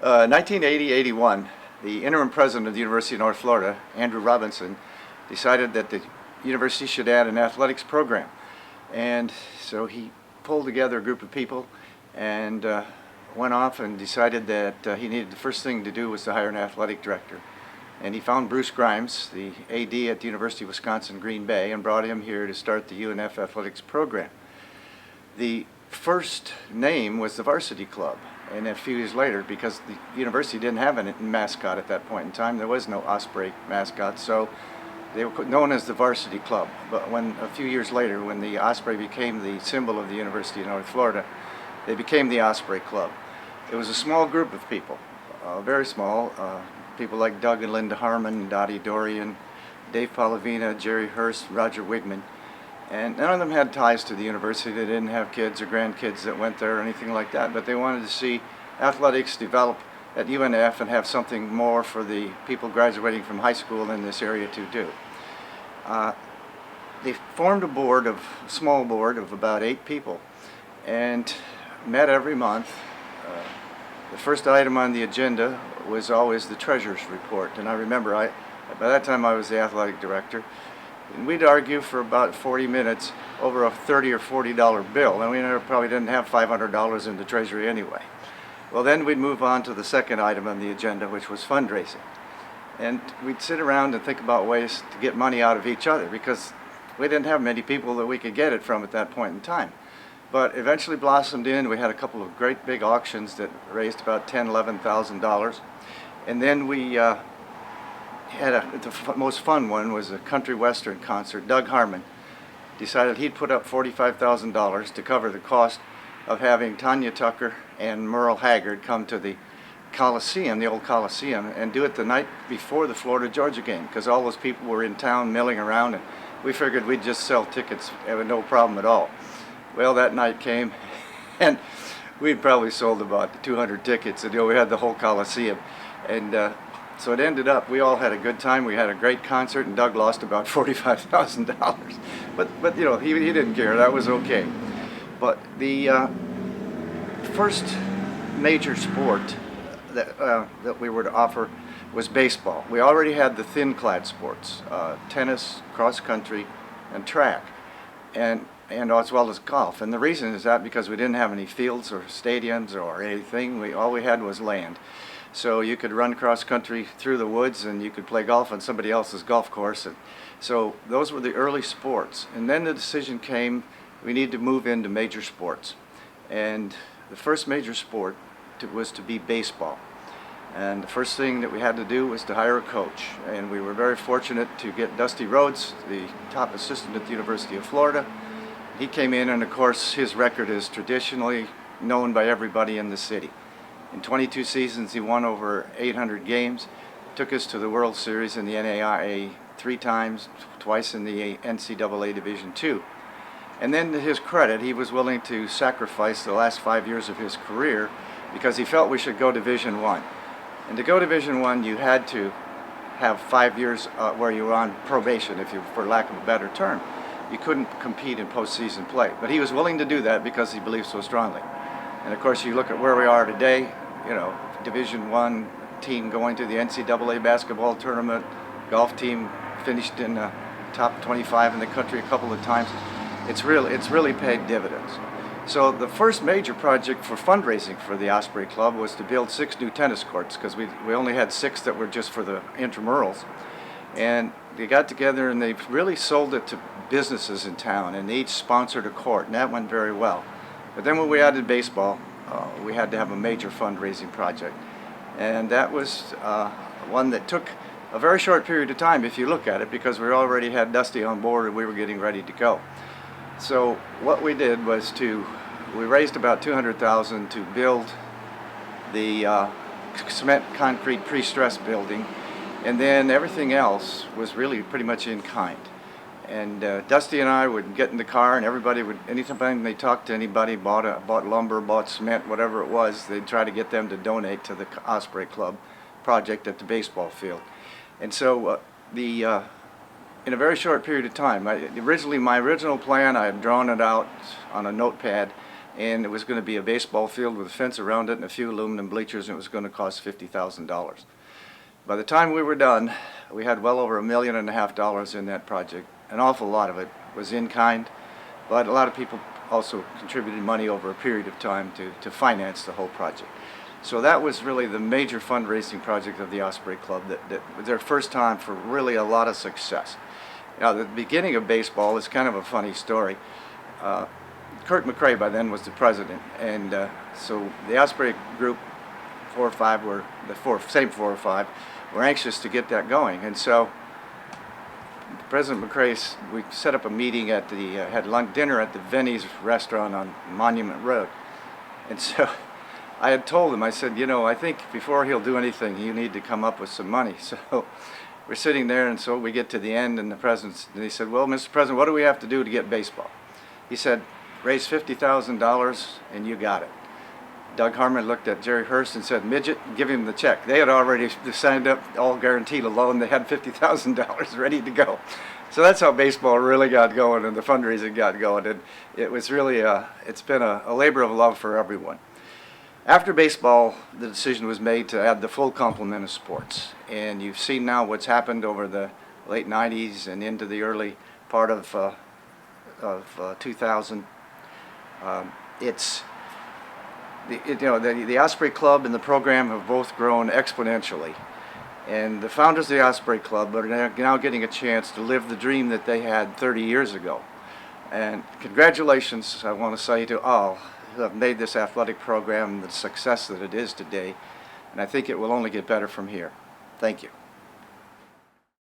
1980-81, the interim president of the University of North Florida, Andrew Robinson, decided that the university should add an athletics program. And so he pulled together a group of people and went off and decided that the first thing to do was to hire an athletic director. And he found Bruce Grimes, the AD at the University of Wisconsin Green Bay, and brought him here to start the UNF athletics program. The first name was the varsity club. And a few years later, because the university didn't have a mascot at that point in time, there was no Osprey mascot, so they were known as the varsity club. But a few years later, when the Osprey became the symbol of the University of North Florida, they became the Osprey Club. It was a small group of people, very small, people like Doug and Linda Harmon, Dottie Dorian, Dave Polavina, Jerry Hurst, Roger Wigman. And none of them had ties to the university. They didn't have kids or grandkids that went there or anything like that, but they wanted to see athletics develop at UNF and have something more for the people graduating from high school in this area to do. They formed a small board of about 8 people and met every month. The first item on the agenda was always the treasurer's report, and I remember by that time I was the athletic director. And we'd argue for about 40 minutes over a $30 or $40 bill, and we probably didn't have $500 in the treasury anyway. Well, then we'd move on to the second item on the agenda, which was fundraising. And we'd sit around and think about ways to get money out of each other, because we didn't have many people that we could get it from at that point in time. But eventually blossomed in, we had a couple of great big auctions that raised about $10,000, $11,000. And then we the most fun one was a country western concert. Doug Harmon decided he'd put up $45,000 to cover the cost of having Tanya Tucker and Merle Haggard come to the Coliseum, the old Coliseum, and do it the night before the Florida-Georgia game, because all those people were in town milling around, and we figured we'd just sell tickets with no problem at all. Well, that night came, and we'd probably sold about 200 tickets, and we had the whole Coliseum. And so it ended up, we all had a good time. We had a great concert, and Doug lost about $45,000. But he didn't care. That was okay. But the first major sport that we were to offer was baseball. We already had the thin-clad sports, tennis, cross country, and track, and as well as golf. And the reason is that because we didn't have any fields or stadiums or anything. All we had was land. So you could run cross country through the woods, and you could play golf on somebody else's golf course. And so those were the early sports. And then the decision came, we need to move into major sports. And the first major sport was to be baseball. And the first thing that we had to do was to hire a coach. And we were very fortunate to get Dusty Rhodes, the top assistant at the University of Florida. He came in, and of course his record is traditionally known by everybody in the city. In 22 seasons, he won over 800 games, took us to the World Series in the NAIA 3 times, twice in the NCAA Division II. And then to his credit, he was willing to sacrifice the last 5 years of his career because he felt we should go Division I. And to go Division I, you had to have 5 years where you were on probation, for lack of a better term. You couldn't compete in postseason play. But he was willing to do that because he believed so strongly. And of course, you look at where we are today, Division I team going to the NCAA basketball tournament, golf team finished in the top 25 in the country a couple of times. It's really paid dividends. So the first major project for fundraising for the Osprey Club was to build 6 new tennis courts, because we only had 6 that were just for the intramurals. And they got together and they really sold it to businesses in town, and they each sponsored a court, and that went very well. But then when we added baseball, we had to have a major fundraising project. And that was one that took a very short period of time, if you look at it, because we already had Dusty on board and we were getting ready to go. So what we did was we raised about $200,000 to build the cement concrete pre-stressed building, and then everything else was really pretty much in kind. And Dusty and I would get in the car, and everybody would, anytime they talked to anybody, bought lumber, bought cement, whatever it was, they'd try to get them to donate to the Osprey Club project at the baseball field. And so in a very short period of time, my original plan, I had drawn it out on a notepad, and it was going to be a baseball field with a fence around it and a few aluminum bleachers, and it was going to cost $50,000. By the time we were done, we had well over $1.5 million in that project. An awful lot of it was in kind, but a lot of people also contributed money over a period of time to finance the whole project. So that was really the major fundraising project of the Osprey Club that was their first time for really a lot of success. Now, the beginning of baseball is kind of a funny story. Kurt McRae by then was the president, and so the Osprey group, 4 or 5 were, same 4 or 5, were anxious to get that going. And so President McRae, we set up a meeting at the, had dinner at the Vinnie's restaurant on Monument Road. And so I had told him, I said, you know, I think before he'll do anything, you need to come up with some money. So we're sitting there, and so we get to the end, and and he said, well, Mr. President, what do we have to do to get baseball? He said, raise $50,000 and you got it. Doug Harmon looked at Jerry Hurst and said, midget, give him the check. They had already signed up, all guaranteed a loan. They had $50,000 ready to go. So that's how baseball really got going and the fundraising got going. And it was really, it's been a labor of love for everyone. After baseball, the decision was made to add the full complement of sports. And you've seen now what's happened over the late 90s and into the early part of 2000. The Osprey Club and the program have both grown exponentially. And the founders of the Osprey Club are now getting a chance to live the dream that they had 30 years ago. And congratulations, I want to say to all who have made this athletic program the success that it is today. And I think it will only get better from here. Thank you.